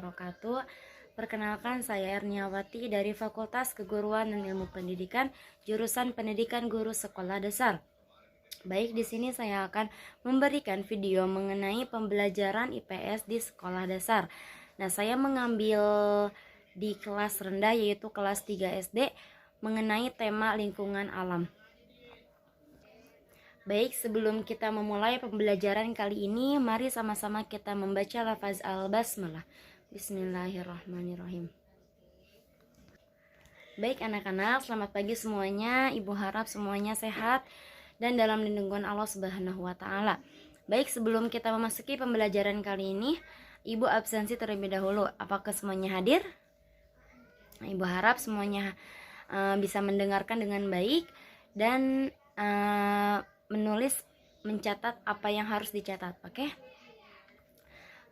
wabarakatuh. Perkenalkan, saya Erniawati dari Fakultas Keguruan dan Ilmu Pendidikan, jurusan Pendidikan Guru Sekolah Dasar. Baik, di sini saya akan memberikan video mengenai pembelajaran IPS di sekolah dasar. Nah, saya mengambil di kelas rendah yaitu kelas 3 SD mengenai tema lingkungan alam. Baik, sebelum kita memulai pembelajaran kali ini, mari sama-sama kita membaca lafaz al-basmalah. Bismillahirrahmanirrahim. Baik anak-anak, selamat pagi semuanya. Ibu harap semuanya sehat dan dalam lindungan Allah Subhanahu wa taala. Baik, sebelum kita memasuki pembelajaran kali ini, Ibu absensi terlebih dahulu. Apakah semuanya hadir? Nah, Ibu harap semuanya bisa mendengarkan dengan baik dan mencatat apa yang harus dicatat, oke?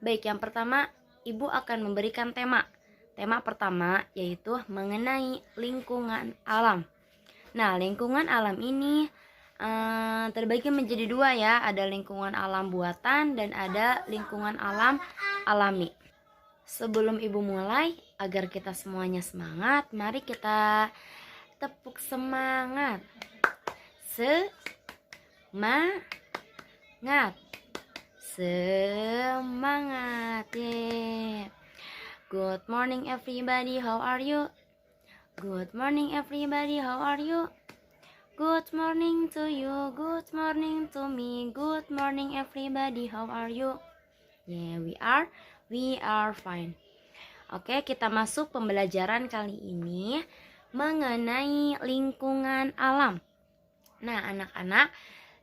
Baik, yang pertama Ibu akan memberikan tema. Tema pertama yaitu mengenai lingkungan alam. Nah, lingkungan alam ini terbagi menjadi dua ya, ada lingkungan alam buatan dan ada lingkungan alam alami. Sebelum Ibu mulai, agar kita semuanya semangat, mari kita tepuk semangat. Semangat, yeah. Good morning everybody, how are you? Good morning everybody, how are you? Good morning to you, good morning to me, good morning everybody, how are you? Yeah, we are fine. Oke, kita masuk pembelajaran kali ini mengenai lingkungan alam. Nah, anak-anak,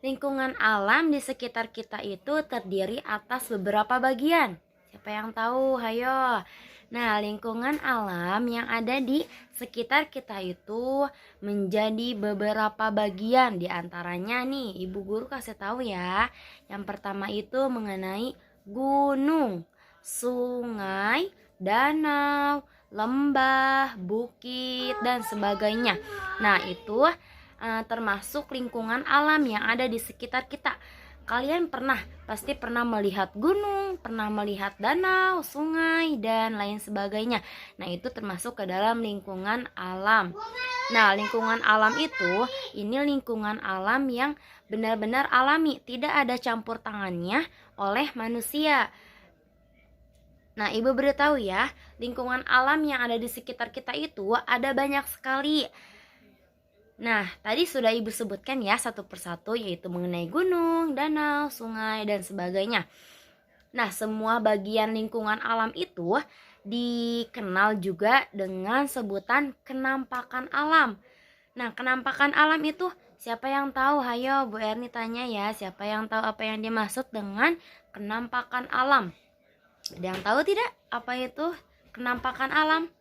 lingkungan alam di sekitar kita itu terdiri atas beberapa bagian. Siapa yang tahu? Hayo. Nah, lingkungan alam yang ada di sekitar kita itu menjadi beberapa bagian. Di antaranya nih, Ibu Guru kasih tahu ya. Yang pertama itu mengenai gunung, sungai, danau, lembah, bukit, dan sebagainya. Nah, itu termasuk lingkungan alam yang ada di sekitar kita. Kalian pasti pernah melihat gunung, pernah melihat danau, sungai, dan lain sebagainya. Nah, itu termasuk ke dalam lingkungan alam. Nah, lingkungan alam itu, ini lingkungan alam yang benar-benar alami, tidak ada campur tangannya oleh manusia. Nah, Ibu beritahu ya, lingkungan alam yang ada di sekitar kita itu ada banyak sekali. Nah, tadi sudah Ibu sebutkan ya satu persatu, yaitu mengenai gunung, danau, sungai, dan sebagainya. Nah, semua bagian lingkungan alam itu dikenal juga dengan sebutan kenampakan alam. Nah, kenampakan alam itu siapa yang tahu? Hayo, Bu Erni tanya ya, siapa yang tahu apa yang dimaksud dengan kenampakan alam? Ada yang tahu tidak apa itu kenampakan alam?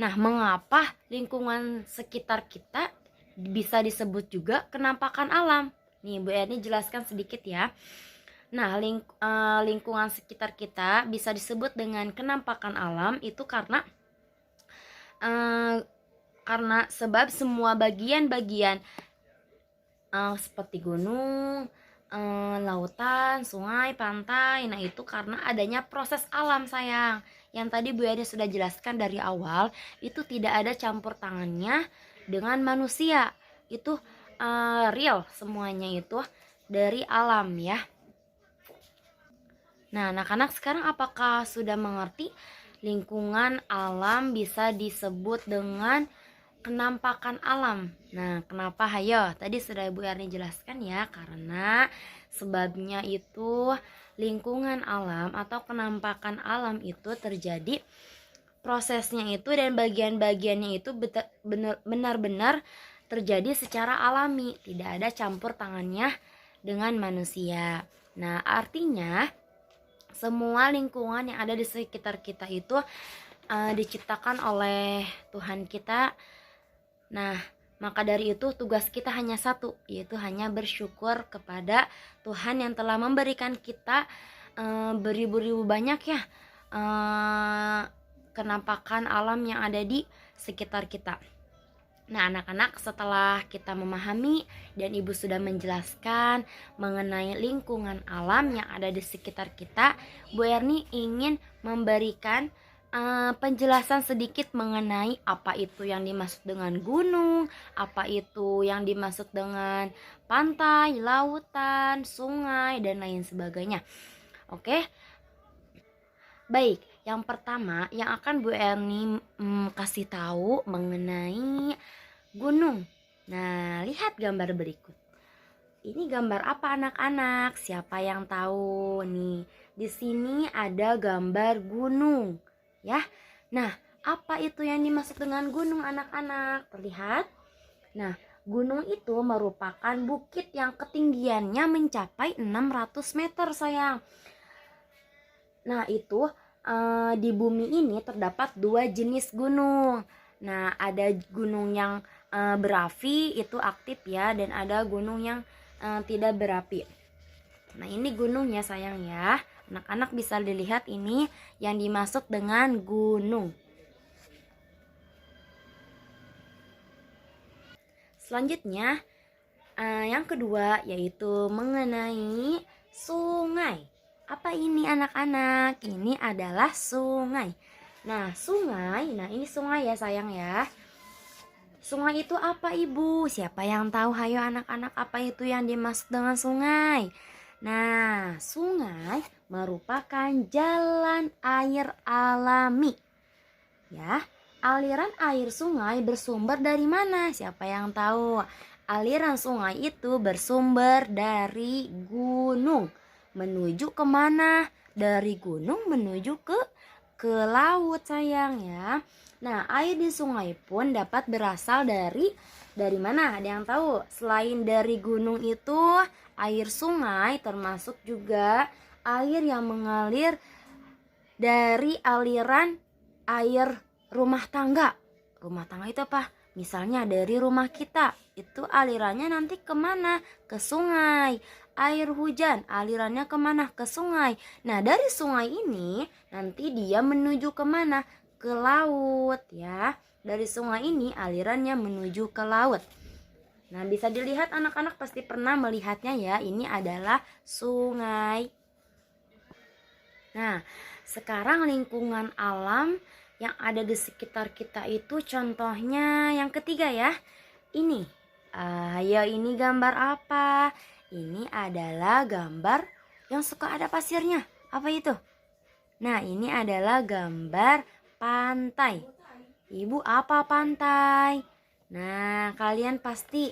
Nah, mengapa lingkungan sekitar kita bisa disebut juga kenampakan alam? Nih, Bu Erni jelaskan sedikit ya. Nah, lingkungan sekitar kita bisa disebut dengan kenampakan alam itu karena sebab semua bagian-bagian seperti gunung, lautan, sungai, pantai. Nah, itu karena adanya proses alam, sayang. Yang tadi Bu Ade sudah jelaskan dari awal, itu tidak ada campur tangannya dengan manusia. Itu real semuanya itu dari alam ya. Nah, anak-anak sekarang apakah sudah mengerti lingkungan alam bisa disebut dengan kenampakan alam? Nah, kenapa? Hayo, tadi sudah Bu Erni jelaskan ya, karena sebabnya itu lingkungan alam atau kenampakan alam itu terjadi prosesnya itu dan bagian-bagiannya itu benar-benar terjadi secara alami, tidak ada campur tangannya dengan manusia. Nah, artinya semua lingkungan yang ada di sekitar kita itu diciptakan oleh Tuhan kita. Nah, maka dari itu tugas kita hanya satu, yaitu hanya bersyukur kepada Tuhan yang telah memberikan kita beribu-ribu banyak ya kenampakan alam yang ada di sekitar kita. Nah, anak-anak, setelah kita memahami dan Ibu sudah menjelaskan mengenai lingkungan alam yang ada di sekitar kita, Bu Erni ingin memberikan penjelasan sedikit mengenai apa itu yang dimaksud dengan gunung, apa itu yang dimaksud dengan pantai, lautan, sungai, dan lain sebagainya. Oke? Baik, yang pertama yang akan Bu Erni kasih tahu mengenai gunung. Nah, lihat gambar berikut. Ini gambar apa anak-anak? Siapa yang tahu nih? Di sini ada gambar gunung, ya. Nah, apa itu yang dimaksud dengan gunung anak-anak? Terlihat? Nah, gunung itu merupakan bukit yang ketinggiannya mencapai 600 meter, sayang. Nah, itu di bumi ini terdapat dua jenis gunung. Nah, ada gunung yang berapi itu aktif ya, dan ada gunung yang tidak berapi. Nah, ini gunungnya sayang ya. Anak-anak bisa dilihat ini yang dimaksud dengan gunung. Selanjutnya yang kedua yaitu mengenai sungai. Apa ini anak-anak? Ini adalah sungai. Nah, sungai, ini sungai ya sayang ya. Sungai itu apa Ibu? Siapa yang tahu? Hayo anak-anak, apa itu yang dimaksud dengan sungai? Nah, sungai merupakan jalan air alami. Ya, aliran air sungai bersumber dari mana? Siapa yang tahu? Aliran sungai itu bersumber dari gunung. Menuju kemana? Dari gunung menuju ke laut sayang ya. Nah, air di sungai pun dapat berasal dari mana? Ada yang tahu? Selain dari gunung itu, air sungai termasuk juga air yang mengalir dari aliran air rumah tangga. Rumah tangga itu apa? Misalnya dari rumah kita, itu alirannya nanti kemana? Ke sungai. Air hujan, alirannya kemana? Ke sungai. Nah, dari sungai ini nanti dia menuju kemana? Ke laut ya. Dari sungai ini alirannya menuju ke laut. Nah, bisa dilihat anak-anak pasti pernah melihatnya ya. Ini adalah sungai. Nah, sekarang lingkungan alam yang ada di sekitar kita itu contohnya yang ketiga ya. Ini. Ayo, ini gambar apa? Ini adalah gambar yang suka ada pasirnya. Apa itu? Nah, ini adalah gambar pantai. Ibu, apa pantai? Nah, kalian pasti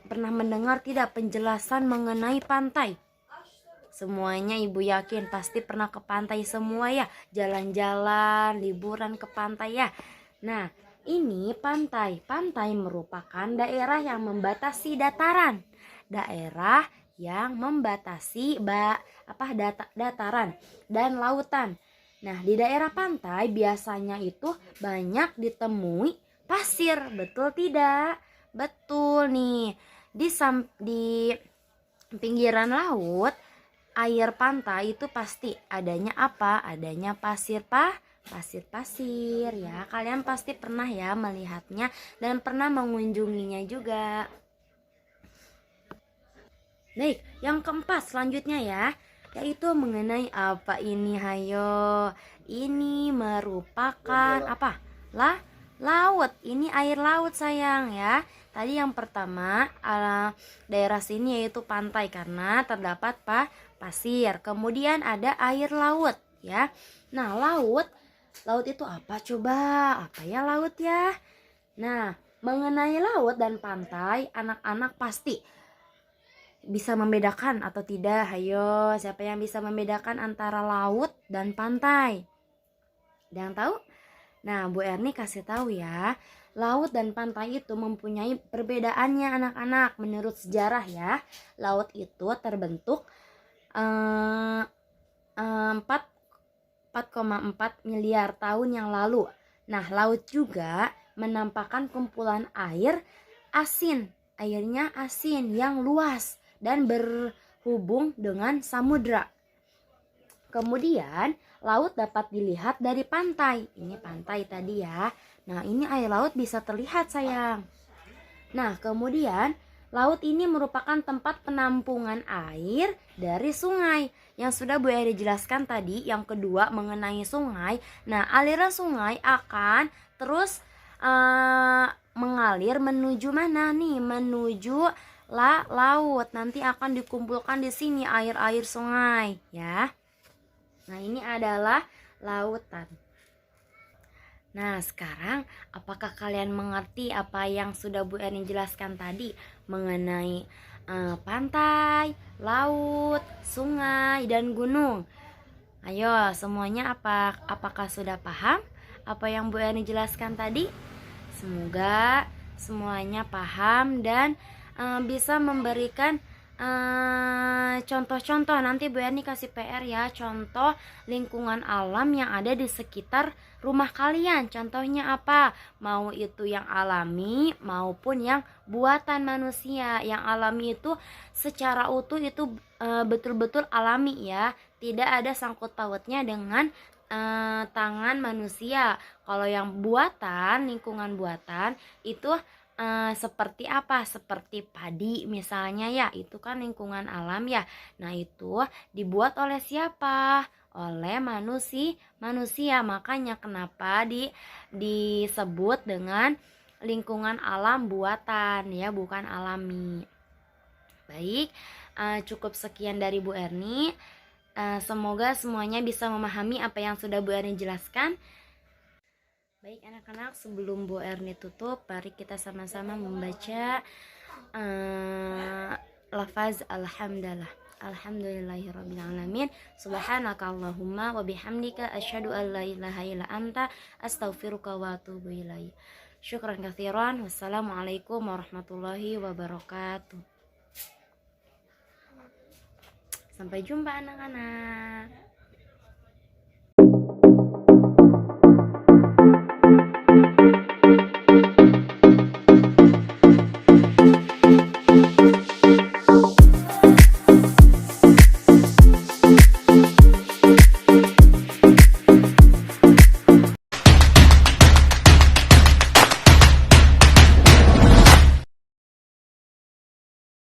pernah mendengar tidak penjelasan mengenai pantai? Semuanya Ibu yakin pasti pernah ke pantai semua ya. Jalan-jalan, liburan ke pantai ya. Nah, ini pantai. Pantai merupakan daerah yang membatasi dataran. Daerah yang membatasi dataran dan lautan. Nah, di daerah pantai biasanya itu banyak ditemui pasir. Betul tidak? Betul nih. Di pinggiran laut, air pantai itu pasti adanya apa? Adanya pasir ya. Kalian pasti pernah ya melihatnya dan pernah mengunjunginya juga. Baik, yang keempat selanjutnya ya, yaitu mengenai apa ini? Hayo. Ini merupakan apa? Laut. Ini air laut sayang ya. Tadi yang pertama daerah sini yaitu pantai karena terdapat pasir. Kemudian ada air laut ya. Nah, laut itu apa coba? Apa ya laut ya? Nah, mengenai laut dan pantai, anak-anak pasti bisa membedakan atau tidak? Hayo, siapa yang bisa membedakan antara laut dan pantai? Ada yang tahu? Nah, Bu Erni kasih tahu ya. Laut dan pantai itu mempunyai perbedaannya anak-anak. Menurut sejarah ya, laut itu terbentuk 4,4 miliar tahun yang lalu. Nah, laut juga menampakkan kumpulan air asin. Airnya asin yang luas dan berhubung dengan samudra. Kemudian laut dapat dilihat dari pantai. Ini pantai tadi ya. Nah, ini air laut bisa terlihat sayang. Nah, kemudian laut ini merupakan tempat penampungan air dari sungai. Yang sudah Bu Eri jelaskan tadi, yang kedua mengenai sungai. Nah, aliran sungai akan terus mengalir menuju mana nih? Menuju laut. Nanti akan dikumpulkan di sini air-air sungai ya. Nah, ini adalah lautan. Nah, sekarang apakah kalian mengerti apa yang sudah Bu Erni jelaskan tadi mengenai pantai, laut, sungai, dan gunung? Ayo, semuanya apakah sudah paham apa yang Bu Erni jelaskan tadi? Semoga semuanya paham dan bisa memberikan contoh-contoh. Nanti Bu Erni kasih PR ya, contoh lingkungan alam yang ada di sekitar rumah kalian. Contohnya apa? Mau itu yang alami maupun yang buatan manusia. Yang alami itu secara utuh itu betul-betul alami ya, tidak ada sangkut pautnya dengan tangan manusia. Kalau yang buatan, lingkungan buatan itu seperti apa? Seperti padi misalnya ya, itu kan lingkungan alam ya. Nah, itu dibuat oleh siapa? Oleh manusia. Makanya kenapa disebut dengan lingkungan alam buatan ya, bukan alami. Baik, cukup sekian dari Bu Erni. Semoga semuanya bisa memahami apa yang sudah Bu Erni jelaskan. Baik anak-anak, sebelum Bu Erni tutup, mari kita sama-sama membaca lafaz alhamdulillah. Alhamdulillahirrabbilalamin. Subhanaka Allahumma wa bihamdika asyhadu an la ilaha illa anta astaghfiruka wa atubu ilaik. Syukran katsiran. Wassalamualaikum warahmatullahi wabarakatuh. Sampai jumpa anak-anak.